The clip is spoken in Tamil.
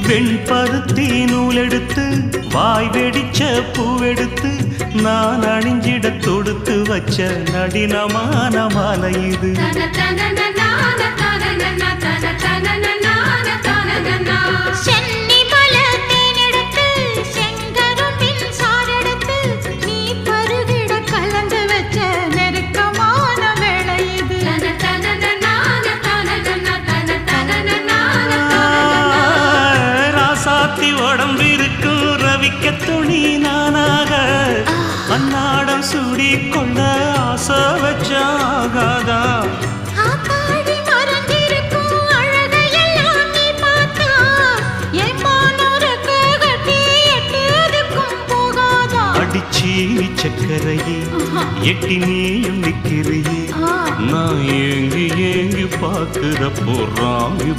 வெண்பருத்தி நூலெடுத்து வாய் வெடிச்ச பூவெடுத்து நான் அணிஞ்சிட தொடுத்து வச்ச நடினமான மாலை இது. உடம்பிருக்கும் ரவிக்க துணி நானாக அன்னாடம் சூடி கொண்ட ஆசை வச்சாகாதா. அடிச்சீனி சக்கரையே எட்டி நீயும் நிக்கிறையே நான் ஏங்கி ஏங்கி பார்க்கிறப்போ ராமி